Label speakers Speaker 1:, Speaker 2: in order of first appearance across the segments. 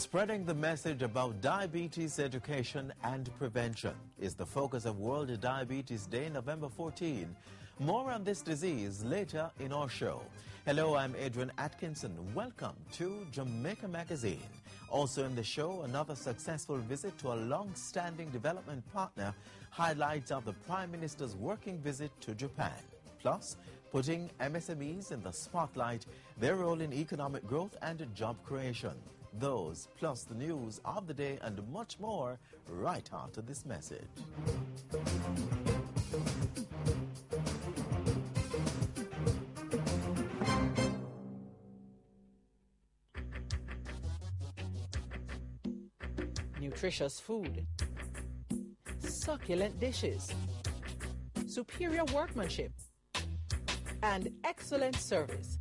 Speaker 1: Spreading the message about diabetes education and prevention is the focus of World Diabetes Day, November 14. More on this disease later in our show. Hello, I'm Adrian Atkinson. Welcome to Jamaica Magazine. Also in the show, another successful visit to a long-standing development partner, highlights of the Prime Minister's working visit to Japan. Plus, putting MSMEs in the spotlight, their role in economic growth and job creation. Those, plus the news of the day and much more, right after this message.
Speaker 2: Nutritious food, succulent dishes, superior workmanship, and excellent service.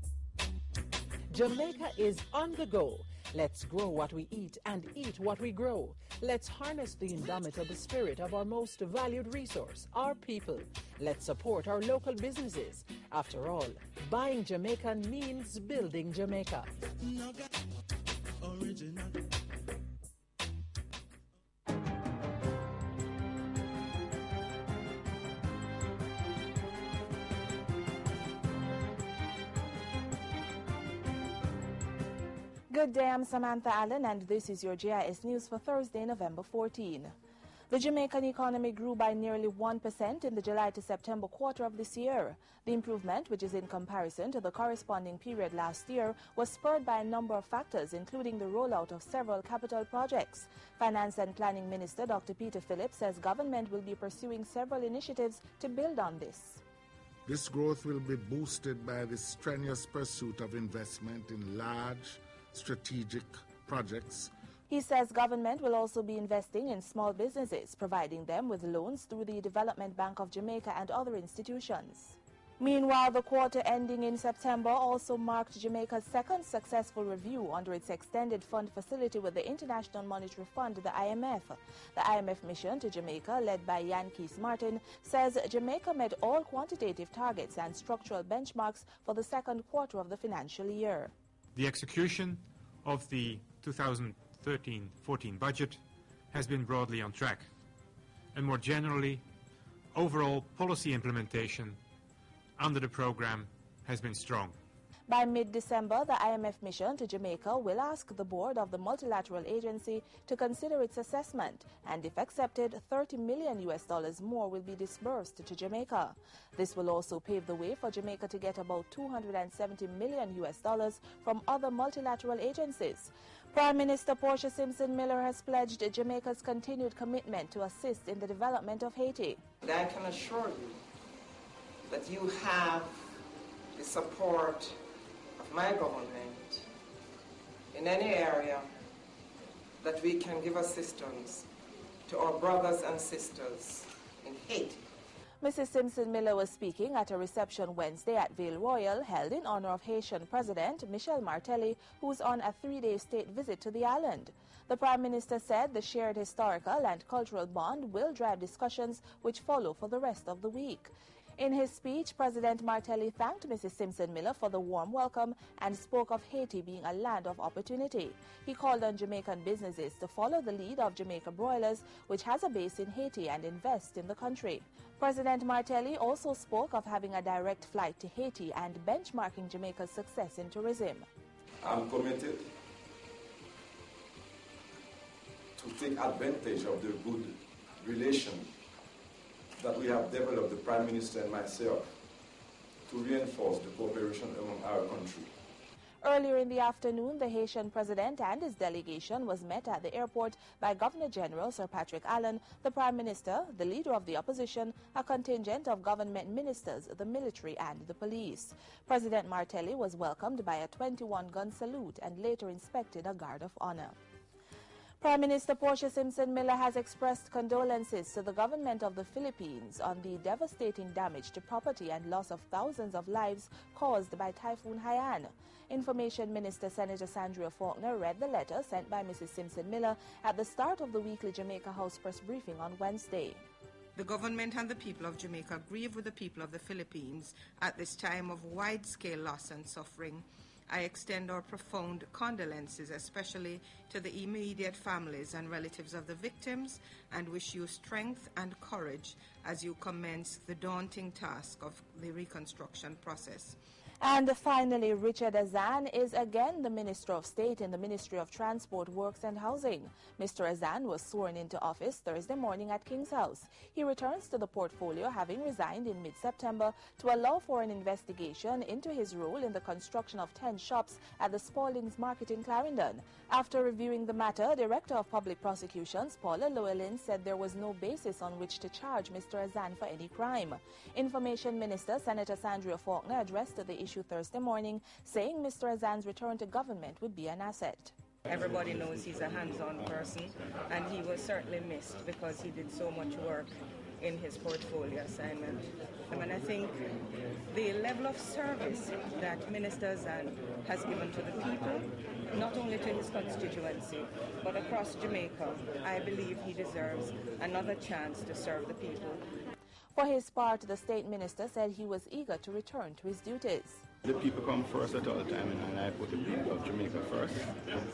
Speaker 2: Jamaica is on the go. Let's grow what we eat and eat what we grow. Let's harness the indomitable spirit of our most valued resource, our people. Let's support our local businesses. After all, buying Jamaican means building Jamaica. Original.
Speaker 3: Good day, I'm Samantha Allen, and this is your GIS News for Thursday, November 14. The Jamaican economy grew by nearly 1% in the July to September quarter of this year. The improvement, which is in comparison to the corresponding period last year, was spurred by a number of factors, including the rollout of several capital projects. Finance and Planning Minister Dr. Peter Phillips says government will be pursuing several initiatives to build on this.
Speaker 4: This growth will be boosted by the strenuous pursuit of investment in large, strategic projects.
Speaker 3: He says government will also be investing in small businesses, providing them with loans through the Development Bank of Jamaica and other institutions. Meanwhile, the quarter ending in September also marked Jamaica's second successful review under its extended fund facility with the International Monetary Fund, the IMF. The IMF mission to Jamaica, led by Jan Kees Martin, says Jamaica met all quantitative targets and structural benchmarks for the second quarter of the financial year.
Speaker 5: The execution of the 2013-14 budget has been broadly on track, and more generally, overall policy implementation under the program has been strong.
Speaker 3: By mid-December, the IMF mission to Jamaica will ask the board of the multilateral agency to consider its assessment, and if accepted, $30 million more will be disbursed to Jamaica. This will also pave the way for Jamaica to get about $270 million from other multilateral agencies. Prime Minister Portia Simpson Miller has pledged Jamaica's continued commitment to assist in the development of Haiti.
Speaker 6: I can assure you that you have the support of my government in any area that we can give assistance to our brothers and sisters in Haiti.
Speaker 3: Mrs. Simpson Miller was speaking at a reception Wednesday at Vale Royal held in honor of Haitian President Michel Martelly, who's on a 3-day state visit to the island. The Prime Minister said the shared historical and cultural bond will drive discussions which follow for the rest of the week. In his speech, President Martelly thanked Mrs. Simpson Miller for the warm welcome and spoke of Haiti being a land of opportunity. He called on Jamaican businesses to follow the lead of Jamaica Broilers, which has a base in Haiti, and invest in the country. President Martelly also spoke of having a direct flight to Haiti and benchmarking Jamaica's success in tourism.
Speaker 7: I'm committed to take advantage of the good relation that we have developed, the Prime Minister and myself, to reinforce the cooperation among our country.
Speaker 3: Earlier in the afternoon, the Haitian president and his delegation was met at the airport by Governor General Sir Patrick Allen, the Prime Minister, the leader of the opposition, a contingent of government ministers, the military and the police. President Martelly was welcomed by a 21-gun salute and later inspected a guard of honor. Prime Minister Portia Simpson Miller has expressed condolences to the government of the Philippines on the devastating damage to property and loss of thousands of lives caused by Typhoon Haiyan. Information Minister Senator Sandria Faulkner read the letter sent by Mrs. Simpson Miller at the start of the weekly Jamaica House press briefing on Wednesday.
Speaker 6: The government and the people of Jamaica grieve with the people of the Philippines at this time of wide-scale loss and suffering I extend our profound condolences, especially to the immediate families and relatives of the victims, and wish you strength and courage as you commence the daunting task of the reconstruction process.
Speaker 3: And finally, Richard Azan is again the Minister of State in the Ministry of Transport, Works and Housing. Mr. Azan was sworn into office Thursday morning at King's House. He returns to the portfolio, having resigned in mid-September to allow for an investigation into his role in the construction of 10 shops at the Spalding's Market in Clarendon. After reviewing the matter, Director of Public Prosecutions, Paula Llewellyn, said there was no basis on which to charge Mr. Azan for any crime. Information Minister Senator Sandria Faulkner addressed the issue Thursday morning, saying Mr. Azan's return to government would be an asset.
Speaker 6: Everybody knows he's a hands-on person, and he was certainly missed because he did so much work in his portfolio assignment. I think the level of service that Minister Azan has given to the people, not only to his constituency, but across Jamaica, I believe he deserves another chance to serve the people.
Speaker 3: For his part, the State Minister said he was eager to return to his duties.
Speaker 8: The people come first at all times, and I put the people of Jamaica first,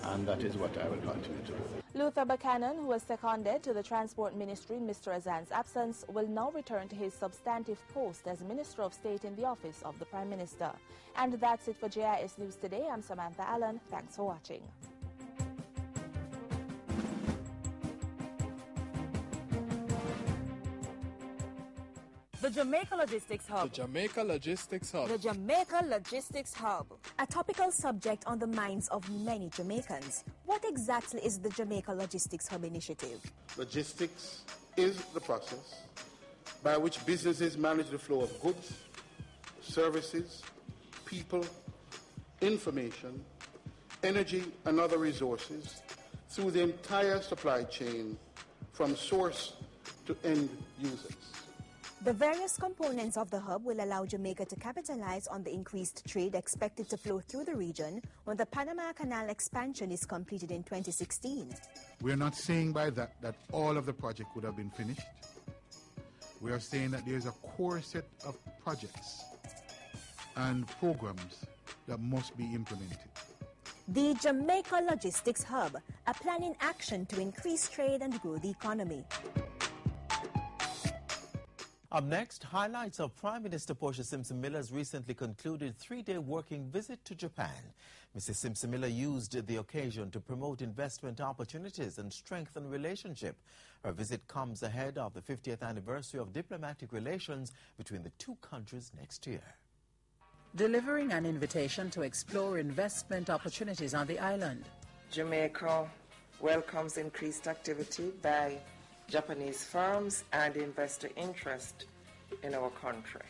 Speaker 8: and that is what I will continue to do.
Speaker 3: Luther Buchanan, who was seconded to the Transport Ministry in Mr. Azan's absence, will now return to his substantive post as Minister of State in the office of the Prime Minister. And that's it for JIS News Today. I'm Samantha Allen. Thanks for watching.
Speaker 9: The Jamaica Logistics Hub.
Speaker 10: The Jamaica Logistics Hub.
Speaker 9: The Jamaica Logistics Hub. A topical subject on the minds of many Jamaicans. What exactly is the Jamaica Logistics Hub initiative?
Speaker 11: Logistics is the process by which businesses manage the flow of goods, services, people, information, energy, and other resources through the entire supply chain from source to end users.
Speaker 9: The various components of the hub will allow Jamaica to capitalize on the increased trade expected to flow through the region when the Panama Canal expansion is completed in 2016.
Speaker 4: We are not saying by that all of the project would have been finished. We are saying that there is a core set of projects and programs that must be implemented.
Speaker 9: The Jamaica Logistics Hub, a plan in action to increase trade and grow the economy.
Speaker 1: Up next, highlights of Prime Minister Portia Simpson-Miller's recently concluded 3-day working visit to Japan. Mrs. Simpson-Miller used the occasion to promote investment opportunities and strengthen relationship. Her visit comes ahead of the 50th anniversary of diplomatic relations between the two countries next year.
Speaker 2: Delivering an invitation to explore investment opportunities on the island.
Speaker 6: Jamaica welcomes increased activity by Japanese firms and investor interest in our country.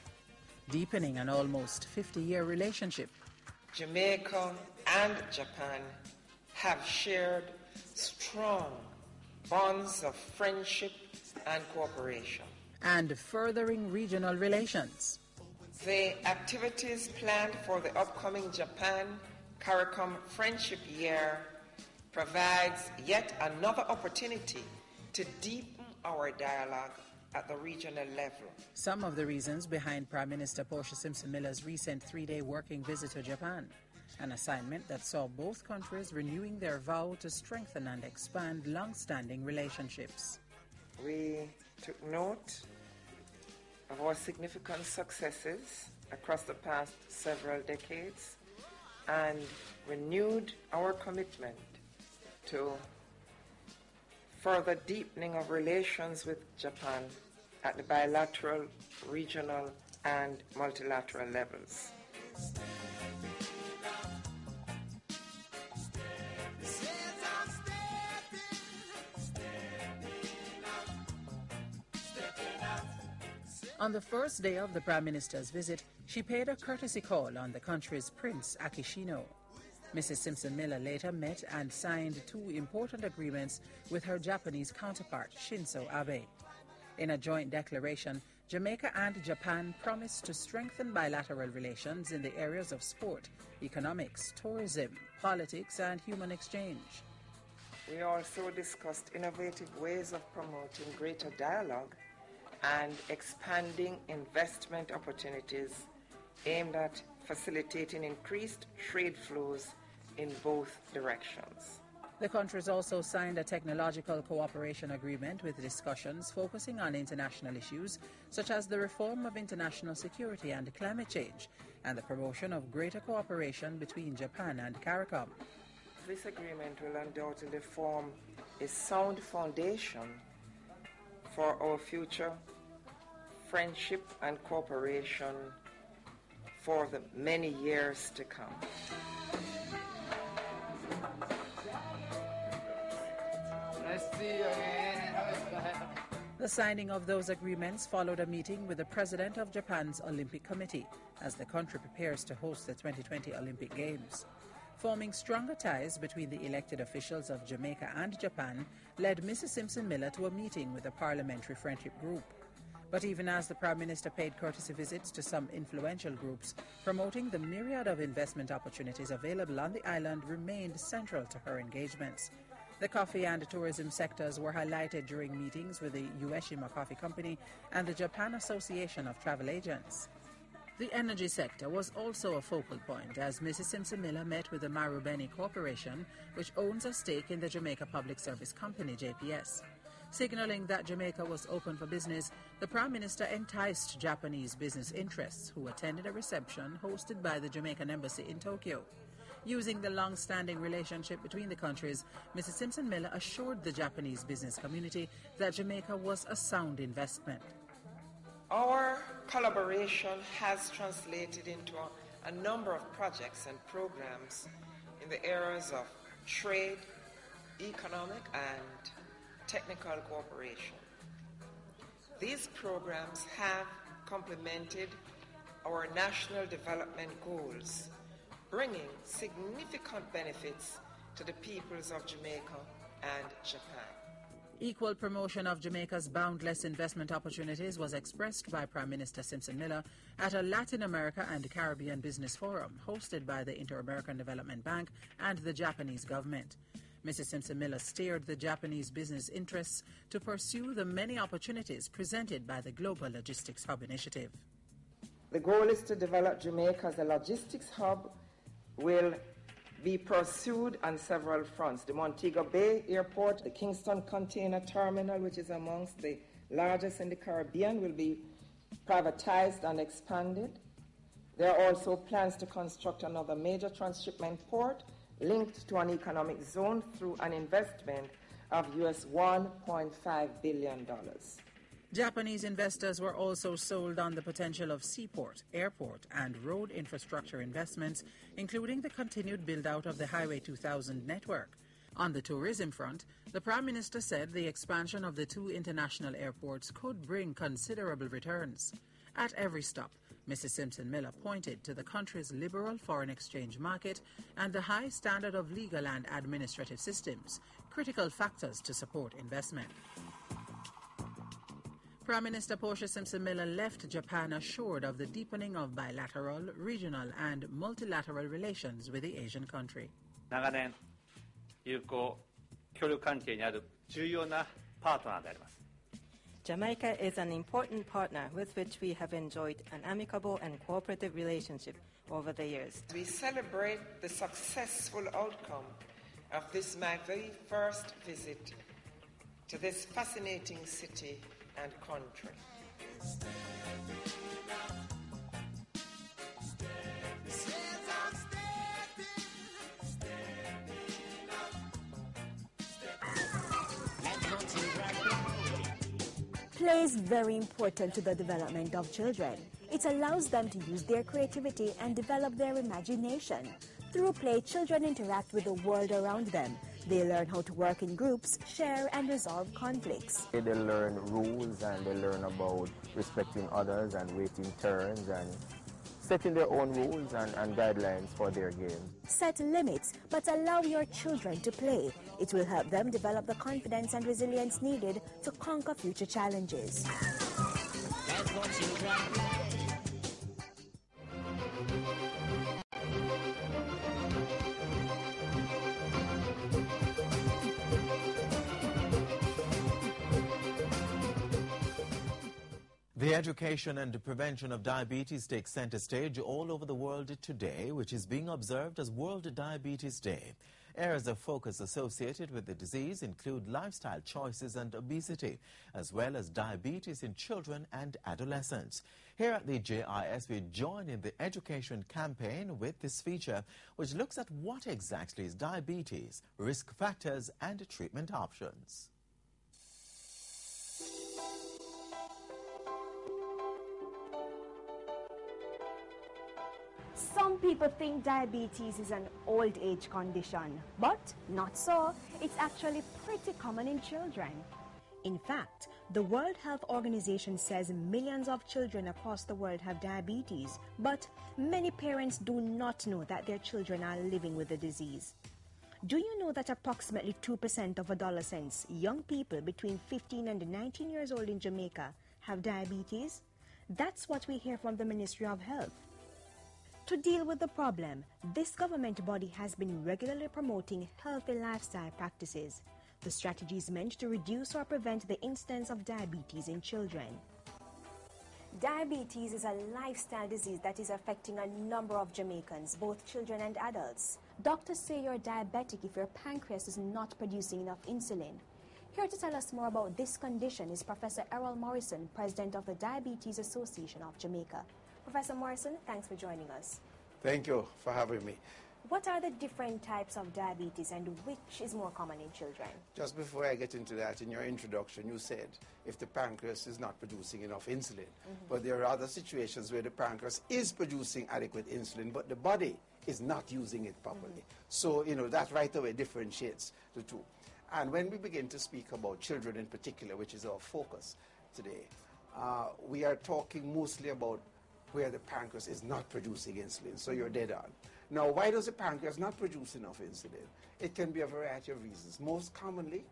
Speaker 2: Deepening an almost 50-year relationship.
Speaker 6: Jamaica and Japan have shared strong bonds of friendship and cooperation.
Speaker 2: And furthering regional relations.
Speaker 6: The activities planned for the upcoming Japan-CARICOM Friendship Year provides yet another opportunity to deepen our dialogue at the regional level.
Speaker 2: Some of the reasons behind Prime Minister Portia Simpson-Miller's recent 3-day working visit to Japan, an assignment that saw both countries renewing their vow to strengthen and expand long-standing relationships.
Speaker 6: We took note of our significant successes across the past several decades and renewed our commitment to further deepening of relations with Japan at the bilateral, regional, and multilateral levels.
Speaker 2: On the first day of the Prime Minister's visit, she paid a courtesy call on the country's Prince Akishino. Mrs. Simpson-Miller later met and signed 2 important agreements with her Japanese counterpart, Shinzo Abe. In a joint declaration, Jamaica and Japan promised to strengthen bilateral relations in the areas of sport, economics, tourism, politics, and human exchange.
Speaker 6: We also discussed innovative ways of promoting greater dialogue and expanding investment opportunities aimed at facilitating increased trade flows in both directions.
Speaker 2: The countries also signed a technological cooperation agreement with discussions focusing on international issues such as the reform of international security and climate change and the promotion of greater cooperation between Japan and CARICOM.
Speaker 6: This agreement will undoubtedly form a sound foundation for our future friendship and cooperation for the many years to come.
Speaker 2: The signing of those agreements followed a meeting with the president of Japan's Olympic Committee as the country prepares to host the 2020 Olympic Games. Forming stronger ties between the elected officials of Jamaica and Japan led Mrs. Simpson-Miller to a meeting with the Parliamentary Friendship Group. But even as the Prime Minister paid courtesy visits to some influential groups, promoting the myriad of investment opportunities available on the island remained central to her engagements. The coffee and tourism sectors were highlighted during meetings with the Ueshima Coffee Company and the Japan Association of Travel Agents. The energy sector was also a focal point as Mrs. Simpson-Miller met with the Marubeni Corporation, which owns a stake in the Jamaica Public Service Company, JPS. Signaling that Jamaica was open for business, the Prime Minister enticed Japanese business interests who attended a reception hosted by the Jamaican Embassy in Tokyo. Using the long-standing relationship between the countries, Mrs. Simpson-Miller assured the Japanese business community that Jamaica was a sound investment.
Speaker 6: Our collaboration has translated into a number of projects and programs in the areas of trade, economic, and technical cooperation. These programs have complemented our national development goals, bringing significant benefits to the peoples of Jamaica and Japan.
Speaker 2: Equal promotion of Jamaica's boundless investment opportunities was expressed by Prime Minister Simpson-Miller at a Latin America and Caribbean Business Forum hosted by the Inter-American Development Bank and the Japanese government. Mrs. Simpson-Miller steered the Japanese business interests to pursue the many opportunities presented by the Global Logistics Hub initiative.
Speaker 6: The goal is to develop Jamaica as a logistics hub will be pursued on several fronts. The Montego Bay Airport, the Kingston Container Terminal, which is amongst the largest in the Caribbean, will be privatized and expanded. There are also plans to construct another major transshipment port linked to an economic zone through an investment of US $1.5 billion.
Speaker 2: Japanese investors were also sold on the potential of seaport, airport, and road infrastructure investments, including the continued build-out of the Highway 2000 network. On the tourism front, the Prime Minister said the expansion of the two international airports could bring considerable returns. At every stop, Mrs. Simpson-Miller pointed to the country's liberal foreign exchange market and the high standard of legal and administrative systems, critical factors to support investment. Prime Minister Portia Simpson-Miller left Japan assured of the deepening of bilateral, regional and multilateral relations with the Asian country.
Speaker 10: 長年、友好協力関係にある重要なパートナーであります。
Speaker 12: Jamaica is an important partner with which we have enjoyed an amicable and cooperative relationship over the years.
Speaker 6: We celebrate the successful outcome of this my very first visit to this fascinating city and country.
Speaker 9: Play is very important to the development of children. It allows them to use their creativity and develop their imagination. Through play, children interact with the world around them. They learn how to work in groups, share and resolve conflicts.
Speaker 13: They learn rules and they learn about respecting others and waiting turns and setting their own rules and guidelines for their games.
Speaker 9: Set limits, but allow your children to play. It will help them develop the confidence and resilience needed to conquer future challenges.
Speaker 1: The education and prevention of diabetes takes center stage all over the world today, which is being observed as World Diabetes Day. Areas of focus associated with the disease include lifestyle choices and obesity, as well as diabetes in children and adolescents. Here at the JIS, we join in the education campaign with this feature, which looks at what exactly is diabetes, risk factors, and treatment options.
Speaker 9: Some people think diabetes is an old age condition, but not so. It's actually pretty common in children. In fact, the World Health Organization says millions of children across the world have diabetes, but many parents do not know that their children are living with the disease. Do you know that approximately 2% of adolescents, young people between 15 and 19 years old in Jamaica, have diabetes? That's what we hear from the Ministry of Health. To deal with the problem, this government body has been regularly promoting healthy lifestyle practices. The strategy is meant to reduce or prevent the incidence of diabetes in children. Diabetes is a lifestyle disease that is affecting a number of Jamaicans, both children and adults. Doctors say you're diabetic if your pancreas is not producing enough insulin. Here to tell us more about this condition is Professor Errol Morrison, President of the Diabetes Association of Jamaica. Professor Morrison, thanks for joining us.
Speaker 14: Thank you for having me.
Speaker 9: What are the different types of diabetes and which is more common in children?
Speaker 14: Just before I get into that, in your introduction, you said if the pancreas is not producing enough insulin. But there are other situations where the pancreas is producing adequate insulin, but the body is not using it properly. So, that right away differentiates the two. And when we begin to speak about children in particular, which is our focus today, we are talking mostly about where the pancreas is not producing insulin. So you're dead on. Now, why does the pancreas not produce enough insulin? It can be a variety of reasons. Most commonly,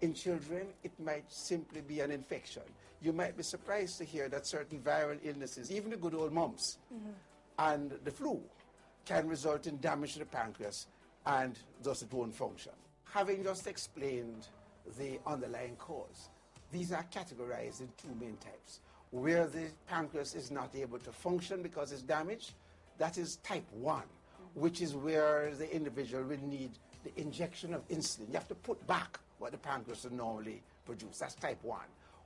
Speaker 14: in children, it might simply be an infection. You might be surprised to hear that certain viral illnesses, even the good old mumps and the flu, can result in damage to the pancreas and thus it won't function. Having just explained the underlying cause, these are categorized in two main types. Where the pancreas is not able to function because it's damaged, that is type 1, which is where the individual will need the injection of insulin. You have to put back what the pancreas would normally produce. That's type 1.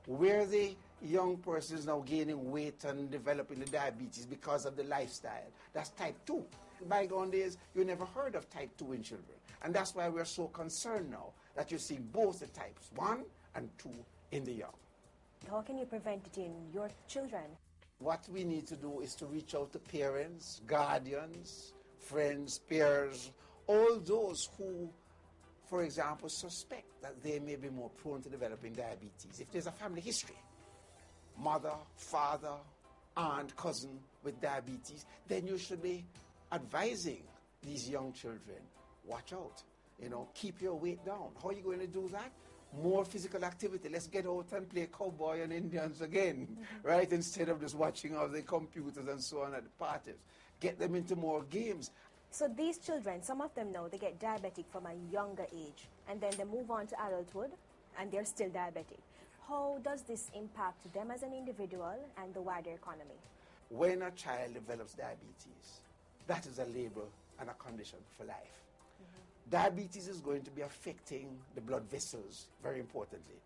Speaker 14: Where the young person is now gaining weight and developing the diabetes because of the lifestyle, that's type 2. In bygone days, you never heard of type 2 in children. And that's why we're so concerned now that you see both the types, 1 and 2, in the young.
Speaker 9: How can you prevent it in your children?
Speaker 14: What we need to do is to reach out to parents, guardians, friends, peers, all those who, for example, suspect that they may be more prone to developing diabetes. If there's a family history, mother, father, aunt, cousin with diabetes, then you should be advising these young children, watch out, keep your weight down. How are you going to do that? More physical activity. Let's get out and play cowboy and Indians again, right? Instead of just watching all the computers and so on at the parties. Get them into more games.
Speaker 9: So these children, some of them now, they get diabetic from a younger age, and then they move on to adulthood, and they're still diabetic. How does this impact them as an individual and the wider economy?
Speaker 14: When a child develops diabetes, that is a label and a condition for life. Diabetes is going to be affecting the blood vessels, very importantly.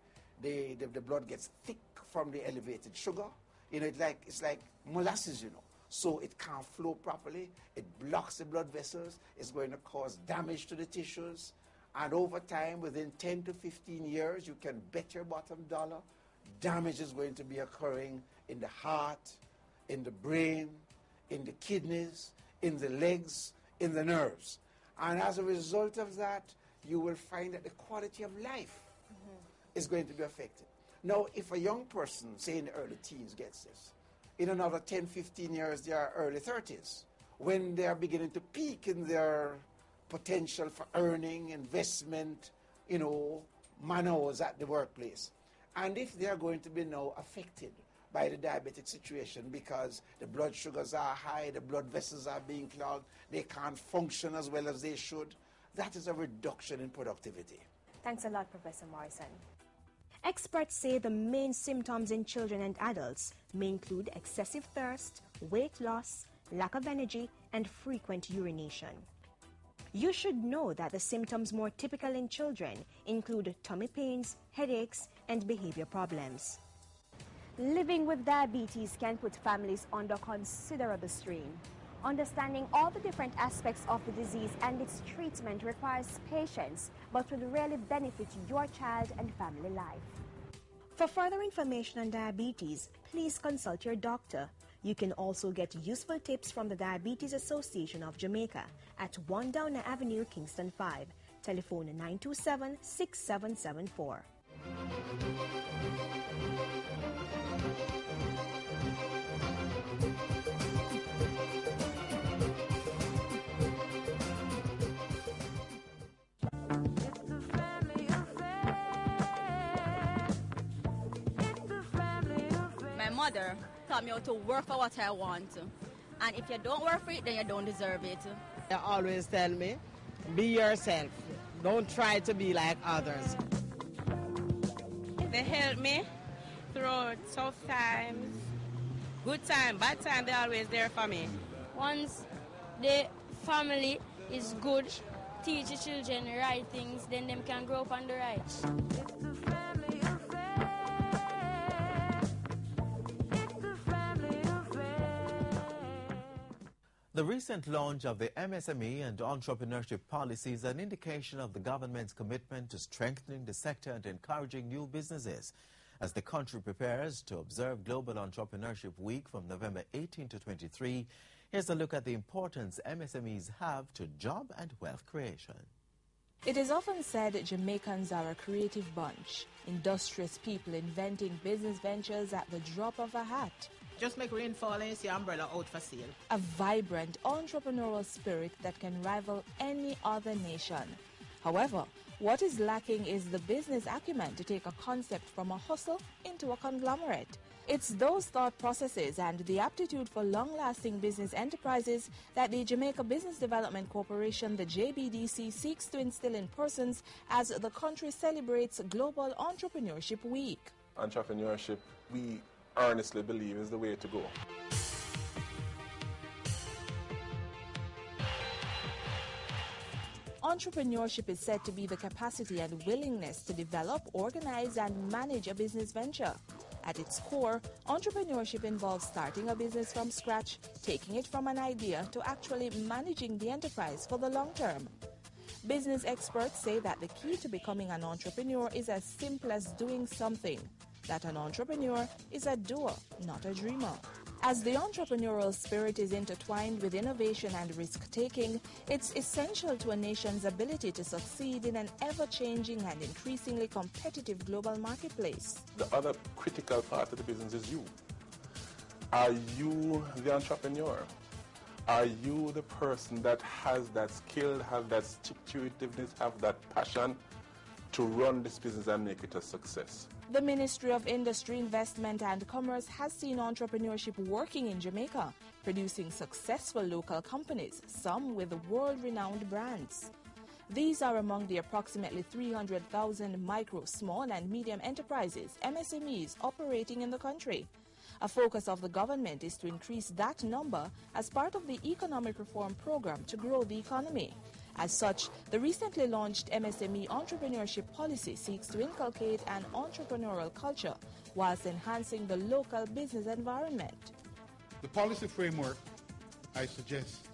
Speaker 14: The blood gets thick from the elevated sugar. It's like molasses, So it can't flow properly. It blocks the blood vessels. It's going to cause damage to the tissues. And over time, within 10 to 15 years, you can bet your bottom dollar, damage is going to be occurring in the heart, in the brain, in the kidneys, in the legs, in the nerves. And as a result of that, you will find that the quality of life is going to be affected. Now, if a young person, say in the early teens, gets this, in another 10, 15 years, they are early 30s, when they are beginning to peak in their potential for earning, investment, manners at the workplace. And if they are going to be now affected by the diabetic situation because the blood sugars are high, the blood vessels are being clogged, they can't function as well as they should, that is a reduction in productivity.
Speaker 9: Thanks a lot, Professor Morrison. Experts say the main symptoms in children and adults may include excessive thirst, weight loss, lack of energy, and frequent urination. You should know that the symptoms more typical in children include tummy pains, headaches, and behavior problems.
Speaker 15: Living with diabetes can put families under considerable strain. Understanding all the different aspects of the disease and its treatment requires patience, but will really benefit your child and family life.
Speaker 9: For further information on diabetes, please consult your doctor. You can also get useful tips from the Diabetes Association of Jamaica at 1 Downer Avenue, Kingston 5. Telephone 927-6774.
Speaker 16: My mother taught me how to work for what I want. And if you don't work for it, then you don't deserve it.
Speaker 17: They always tell me, be yourself. Don't try to be like others.
Speaker 18: They help me through tough times, good time, bad time. They're always there for me.
Speaker 19: Once the family is good, teach the children the right things, then them can grow up on the right.
Speaker 1: The recent launch of the MSME and entrepreneurship policy is an indication of the government's commitment to strengthening the sector and encouraging new businesses. As the country prepares to observe Global Entrepreneurship Week from November 18 to 23, here's a look at the importance MSMEs have to job and wealth creation.
Speaker 3: It is often said that Jamaicans are a creative bunch, industrious people inventing business ventures at the drop of a hat.
Speaker 17: Just make rain fall and you see umbrella out for sale.
Speaker 3: A vibrant entrepreneurial spirit that can rival any other nation. However, what is lacking is the business acumen to take a concept from a hustle into a conglomerate. It's those thought processes and the aptitude for long-lasting business enterprises that the Jamaica Business Development Corporation, the JBDC, seeks to instill in persons as the country celebrates Global Entrepreneurship Week.
Speaker 20: Entrepreneurship, we earnestly believe, is the way to go.
Speaker 3: Entrepreneurship is said to be the capacity and willingness to develop, organize, and manage a business venture. At its core, entrepreneurship involves starting a business from scratch, taking it from an idea to actually managing the enterprise for the long term. Business experts say that the key to becoming an entrepreneur is as simple as doing something. That an entrepreneur is a doer, not a dreamer. As the entrepreneurial spirit is intertwined with innovation and risk-taking, it's essential to a nation's ability to succeed in an ever-changing and increasingly competitive global marketplace.
Speaker 20: The other critical part of the business is you. Are you the entrepreneur? Are you the person that has that skill, have that stick-to-itiveness, have that passion to run this business and make it a success?
Speaker 3: The Ministry of Industry, Investment and Commerce has seen entrepreneurship working in Jamaica, producing successful local companies, some with world-renowned brands. These are among the approximately 300,000 micro, small and medium enterprises, MSMEs, operating in the country. A focus of the government is to increase that number as part of the economic reform program to grow the economy. As such, the recently launched MSME entrepreneurship policy seeks to inculcate an entrepreneurial culture whilst enhancing the local business environment.
Speaker 4: The policy framework, I suggest,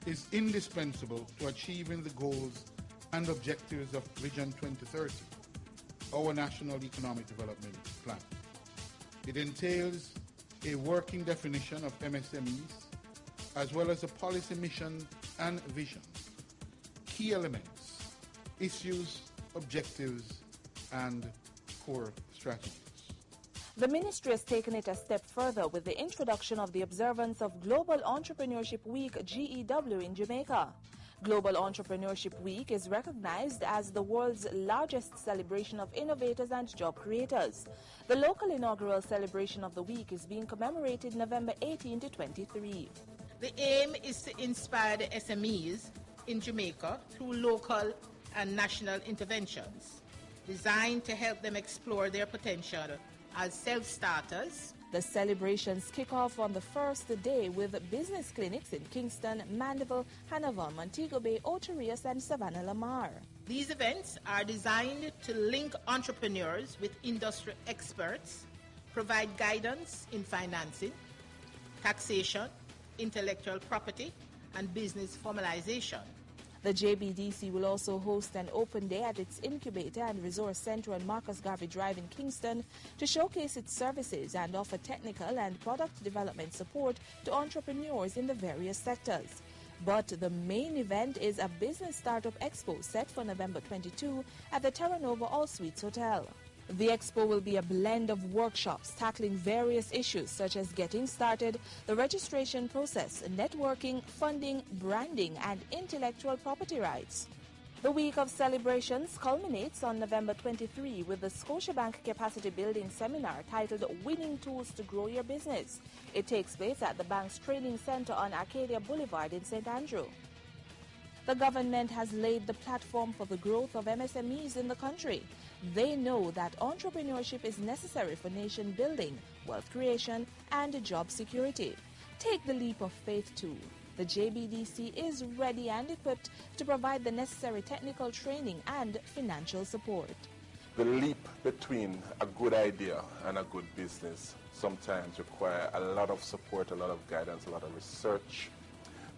Speaker 4: is indispensable to achieving the goals and objectives of Vision 2030, our National Economic Development Plan. It entails a working definition of MSMEs, as well as a policy mission and vision, key elements, issues, objectives, and core strategies.
Speaker 3: The ministry has taken it a step further with the introduction of the observance of Global Entrepreneurship Week, GEW, in Jamaica. Global Entrepreneurship Week is recognized as the world's largest celebration of innovators and job creators. The local inaugural celebration of the week is being commemorated November 18 to 23.
Speaker 17: The aim is to inspire the SMEs in Jamaica through local and national interventions.
Speaker 21: designed to help them explore their potential as self-starters.
Speaker 3: The celebrations kick off on the first day with business clinics in Kingston, Mandeville, Hanover, Montego Bay, Ocho Rios, and Savannah Lamar.
Speaker 21: These events are designed to link entrepreneurs with industry experts, provide guidance in financing, taxation, intellectual property, and business formalization.
Speaker 3: The JBDC will also host an open day at its incubator and resource center on Marcus Garvey Drive in Kingston to showcase its services and offer technical and product development support to entrepreneurs in the various sectors. But the main event is a business startup expo set for November 22 at the Terra Nova All Suites Hotel. The expo will be a blend of workshops tackling various issues such as getting started, the registration process, networking, funding, branding, and intellectual property rights. The week of celebrations culminates on November 23 with the Scotiabank Capacity Building Seminar titled Winning Tools to Grow Your Business. It takes place at the bank's training center on Arcadia Boulevard in St. Andrew. The government has laid the platform for the growth of MSMEs in the country. They know that entrepreneurship is necessary for nation building, wealth creation, and job security. Take the leap of faith too. The JBDC is ready and equipped to provide the necessary technical training and financial support.
Speaker 20: The leap between a good idea and a good business sometimes require a lot of support, a lot of guidance, a lot of research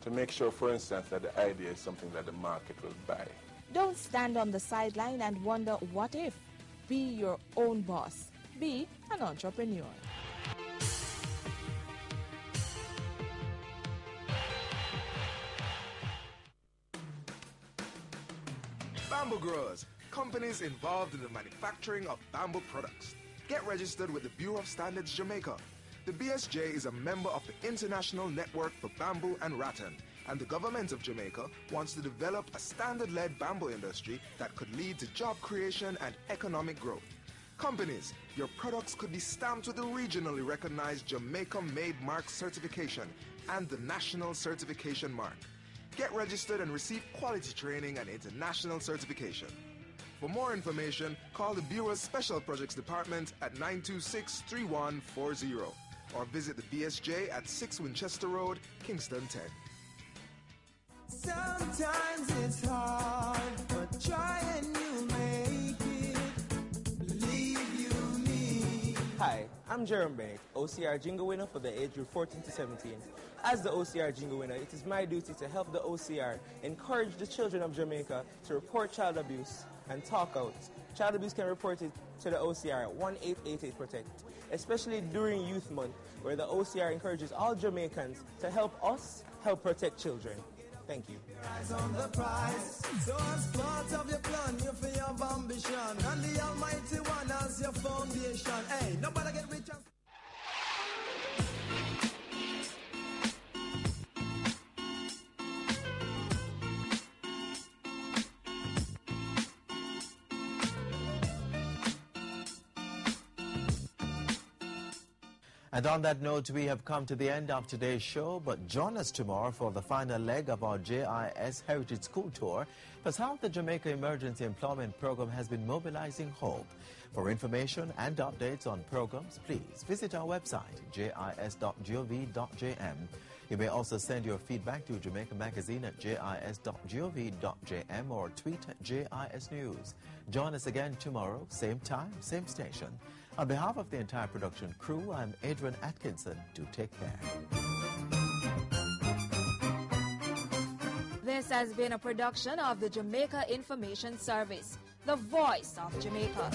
Speaker 20: to make sure, for instance, that the idea is something that the market will buy.
Speaker 3: Don't stand on the sideline and wonder what if. Be your own boss. Be an entrepreneur.
Speaker 22: Bamboo growers, companies involved in the manufacturing of bamboo products. Get registered with the Bureau of Standards Jamaica. The BSJ is a member of the International Network for Bamboo and Rattan, and the government of Jamaica wants to develop a standard-led bamboo industry that could lead to job creation and economic growth. Companies, your products could be stamped with the regionally recognized Jamaica-made mark certification and the national certification mark. Get registered and receive quality training and international certification. For more information, call the Bureau's Special Projects Department at 926-3140 or visit the BSJ at 6 Winchester Road, Kingston 10.
Speaker 23: Sometimes it's hard, but try and you make it. Believe you need.
Speaker 24: Hi, I'm Jerome Bennett, OCR Jingle winner for the age group 14 to 17. As the OCR Jingle winner, it is my duty to help the OCR encourage the children of Jamaica to report child abuse and talk out. Child abuse can report it to the OCR at 1-888-PROTECT, especially during Youth Month, where the OCR encourages all Jamaicans to help us help protect children. Thank you.
Speaker 23: Eyes on the prize. So as part of your plan, you feel your ambition, and the Almighty One as your foundation. Hey, nobody get rich and...
Speaker 1: And on that note, we have come to the end of today's show, but join us tomorrow for the final leg of our JIS Heritage School Tour, as how the Jamaica Emergency Employment Program has been mobilizing hope. For information and updates on programs, please visit our website, jis.gov.jm. You may also send your feedback to Jamaica Magazine at jis.gov.jm or tweet at JIS News. Join us again tomorrow, same time, same station. On behalf of the entire production crew, I'm Adrian Atkinson. Do take care.
Speaker 25: This has been a production of the Jamaica Information Service, the voice of Jamaica.